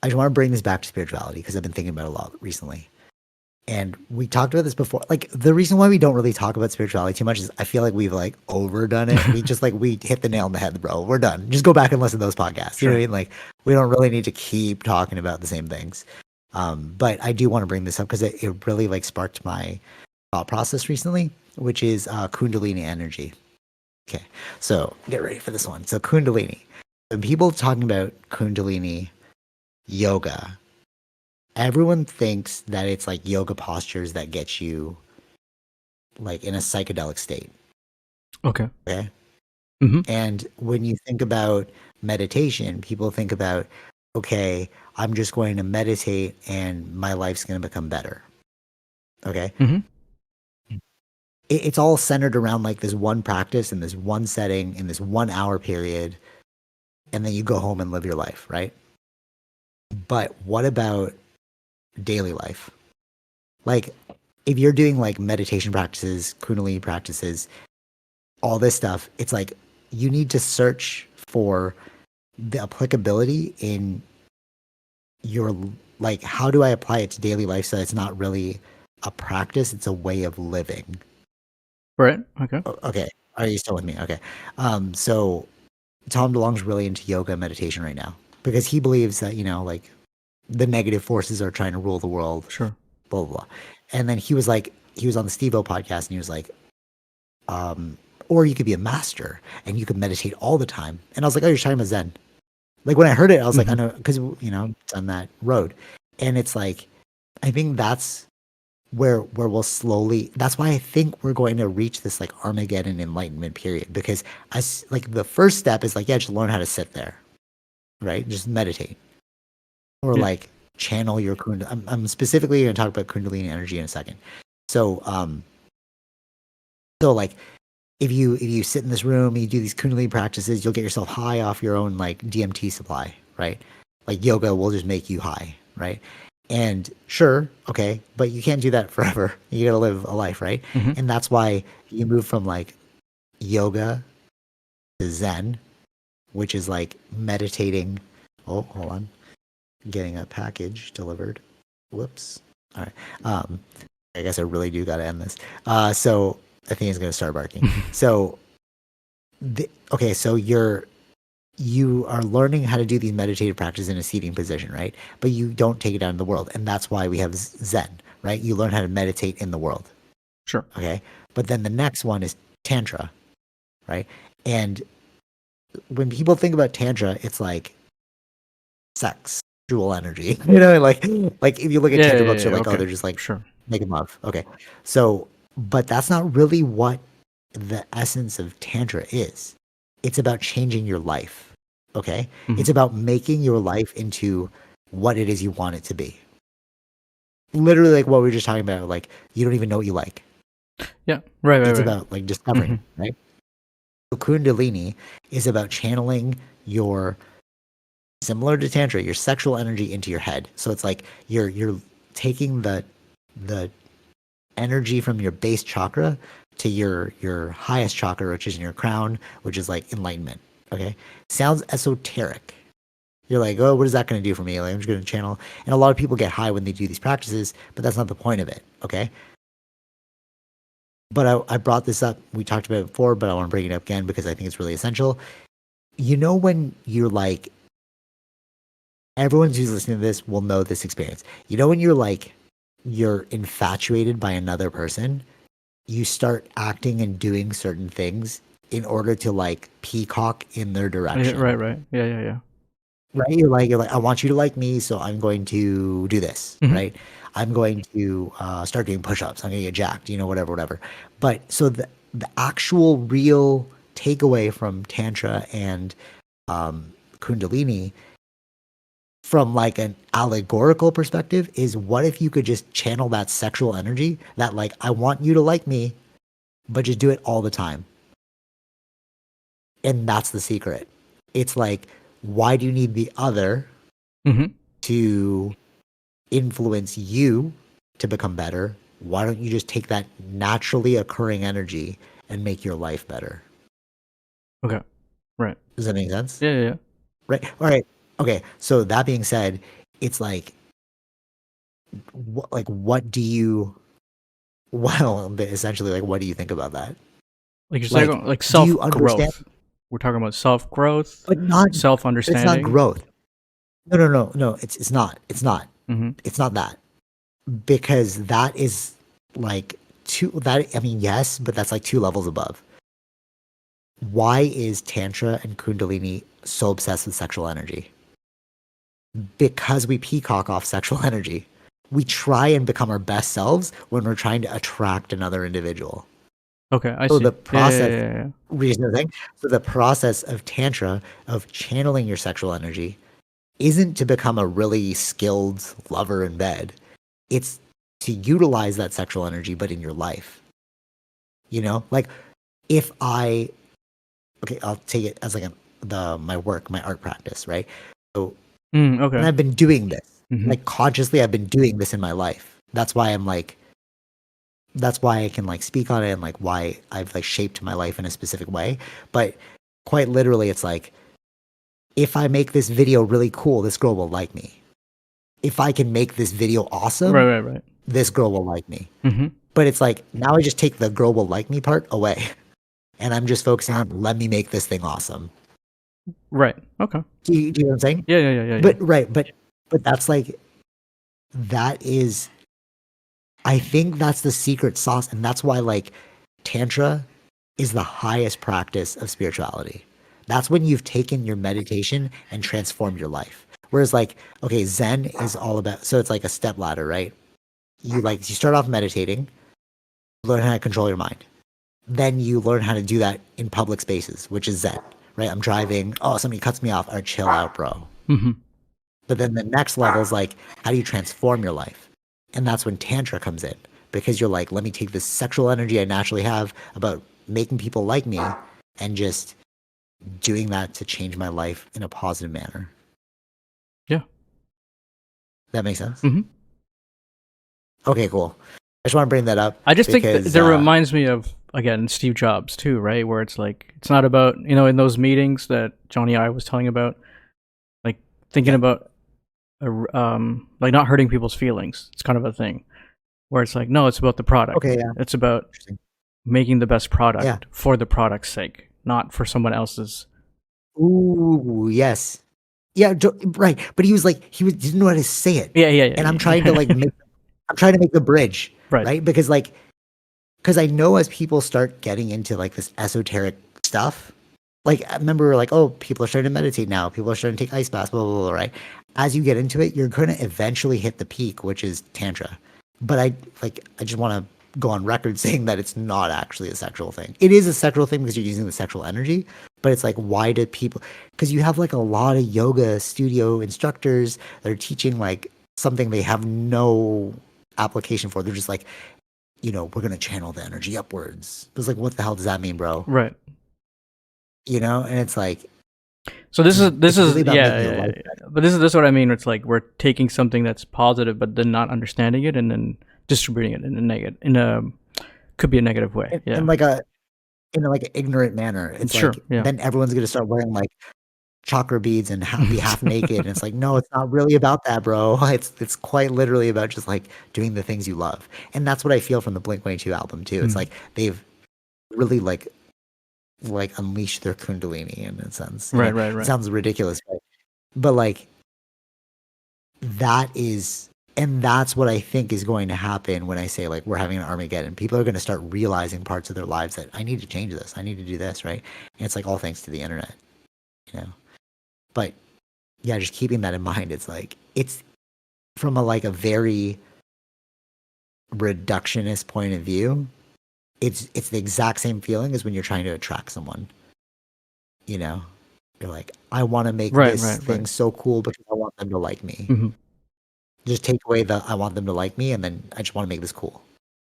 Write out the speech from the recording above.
I just want to bring this back to spirituality because I've been thinking about it a lot recently. And we talked about this before. Like the reason why we don't really talk about spirituality too much is I feel like we've like overdone it. We just like we hit the nail on the head, bro. We're done. Just go back and listen to those podcasts. You know what I mean? Like we don't really need to keep talking about the same things. But I do want to bring this up because it really like sparked my thought process recently, which is Kundalini energy. Okay, so get ready for this one. So Kundalini. When people talking about Kundalini yoga, everyone thinks that it's like yoga postures that get you like in a psychedelic state. Okay. Okay. Mm-hmm. And when you think about meditation, people think about, okay, I'm just going to meditate and my life's going to become better. Okay. Mm-hmm. It's all centered around like this one practice in this one setting in this 1 hour period. And then you go home and live your life. Right. But what about daily life? Like if you're doing like meditation practices, Kundalini practices, all this stuff, it's like you need to search for the applicability in your like how do I apply it to daily life so it's not really a practice, it's a way of living. Right. Okay. Okay. Are you still with me? Okay. So Tom DeLonge's really into yoga and meditation right now because he believes that, you know, like the negative forces are trying to rule the world. Sure. Blah, blah, blah. And then he was on the Steve-O podcast and he was like, or you could be a master and you could meditate all the time. And I was like, oh, you're talking about Zen. Like when I heard it, I was like, I know, because, you know, it's on that road. And it's like, I think that's where we'll slowly, that's why I think we're going to reach this like Armageddon enlightenment period. Because as like the first step is like, yeah, just learn how to sit there, right? Just meditate. Or like channel your Kundalini. I'm specifically going to talk about Kundalini energy in a second. So, so like, if you sit in this room and you do these Kundalini practices, you'll get yourself high off your own like DMT supply, right? Like yoga will just make you high, right? And sure, okay, but you can't do that forever. You got to live a life, right? Mm-hmm. And that's why you move from like yoga to Zen, which is like meditating. Oh, hold on, getting a package delivered. Whoops. All right. I guess I really do got to end this. So I think it's going to start barking. So, okay, so you are learning how to do these meditative practices in a seating position, right? But you don't take it out in the world, and that's why we have Zen, right? You learn how to meditate in the world. Sure. Okay, but then the next one is Tantra, right? And when people think about Tantra, it's like sexual energy, you know, like if you look at Tantra books, you're like, oh, they're just like making love. Okay, so. But that's not really what the essence of Tantra is. It's about changing your life, okay? Mm-hmm. It's about making your life into what it is you want it to be. Literally like what we were just talking about, like you don't even know what you like. Yeah, right. It's about like discovering, right? So Kundalini is about channeling your, similar to Tantra, your sexual energy into your head. So it's like you're taking the energy from your base chakra to your highest chakra, which is in your crown, which is like enlightenment. Okay, sounds esoteric. You're like, oh, what is that going to do for me? Like, I'm just going to channel. And a lot of people get high when they do these practices, but that's not the point of it. Okay. But I brought this up. We talked about it before, but I want to bring it up again because I think it's really essential. You know, when you're like, everyone who's listening to this will know this experience. You know, when you're infatuated by another person, you start acting and doing certain things in order to like peacock in their direction. Right. Yeah. Right? You're like, I want you to like me, so I'm going to do this, right? I'm going to start doing push-ups. I'm going to get jacked, you know, whatever. But so the actual real takeaway from Tantra and Kundalini from like an allegorical perspective is what if you could just channel that sexual energy that like, I want you to like me, but just do it all the time. And that's the secret. It's like, why do you need the other to influence you to become better? Why don't you just take that naturally occurring energy and make your life better? Okay. Right. Does that make sense? Yeah. Right. All right. Okay. So that being said, it's like what do you well essentially like what do you think about that? Like you're Like saying, like do you self understand? growth. We're talking about self growth, But not self it's not understanding. growth. No, it's not. It's not. Mm-hmm. It's not that. Because that is like I mean yes, but that's like 2 levels above. Why is Tantra and Kundalini so obsessed with sexual energy? Because we peacock off sexual energy. We try and become our best selves when we're trying to attract another individual. Okay, I So see. the Yeah, yeah, process, yeah, yeah. reason thing. So the process of Tantra, of channeling your sexual energy, isn't to become a really skilled lover in bed. It's to utilize that sexual energy, but in your life. You know, like if I, okay, I'll take it as like my work, my art practice, right? So, and Okay. I've been doing this, Mm-hmm. like consciously, I've been doing this in my life. That's why that's why I can like speak on it and like why I've like shaped my life in a specific way. But quite literally, it's like, if I make this video really cool, this girl will like me. If I can make this video awesome, Right. this girl will like me. Mm-hmm. But it's like, now I just take the girl will like me part away. And I'm just focusing on, let me make this thing awesome. Right. Okay. Do you know what I'm saying? Yeah. But right, but that's like, that is, I think that's the secret sauce. And that's why like Tantra is the highest practice of spirituality. That's when you've taken your meditation and transformed your life. Whereas like, okay, Zen is all about, so it's like a step ladder, right? You start off meditating, learn how to control your mind. Then you learn how to do that in public spaces, which is Zen, right? I'm driving. Oh, somebody cuts me off. Or chill out, bro. Mm-hmm. But then the next level is like, how do you transform your life? And that's when Tantra comes in, because you're like, let me take this sexual energy I naturally have about making people like me and just doing that to change my life in a positive manner. Yeah. That makes sense? Mm-hmm. Okay, cool. I just want to bring that up. I just think because that reminds me of, again, Steve Jobs too, right? Where it's like, it's not about, in those meetings that Johnny I was telling about, like thinking about, like not hurting people's feelings. It's kind of a thing where it's like, no, it's about the product. Okay, yeah. It's about making the best product Yeah. for the product's sake, not for someone else's. Ooh, yes. Yeah, right. But he was like, didn't know how to say it. Yeah. And I'm trying to like I'm trying to make the bridge, Right. right? Because I know as people start getting into like this esoteric stuff, like I remember like, oh, people are starting to meditate now. People are starting to take ice baths, blah, blah, blah, right? As you get into it, you're going to eventually hit the peak, which is Tantra. But I just want to go on record saying that it's not actually a sexual thing. It is a sexual thing because you're using the sexual energy, but it's like, why did people, because you have like a lot of yoga studio instructors that are teaching like something they have no application for. They're just like, we're going to channel the energy upwards. It's like, what the hell does that mean, bro? Right. And it's like, so this is really about making your yeah. life But this is what I mean. It's like we're taking something that's positive, but then not understanding it, and then distributing it in a negative, could be a negative way. in like an ignorant manner. It's Sure, like, yeah. then everyone's going to start wearing like chakra beads and be half naked. And it's like, no, it's not really about that, bro. It's quite literally about just like doing the things you love. And that's what I feel from the Blink-182 album too. It's like they've really like unleashed their kundalini in a sense. Right. It sounds ridiculous, but like that is, and that's what I think is going to happen when I say like we're having an Armageddon. People are going to start realizing parts of their lives that I need to change this. I need to do this, right? And it's like all thanks to the internet, But yeah, just keeping that in mind. It's like it's from a very reductionist point of view. It's the exact same feeling as when you're trying to attract someone. You're like, I want to make this thing so cool because I want them to like me. Mm-hmm. Just take away the I want them to like me, and then I just want to make this cool.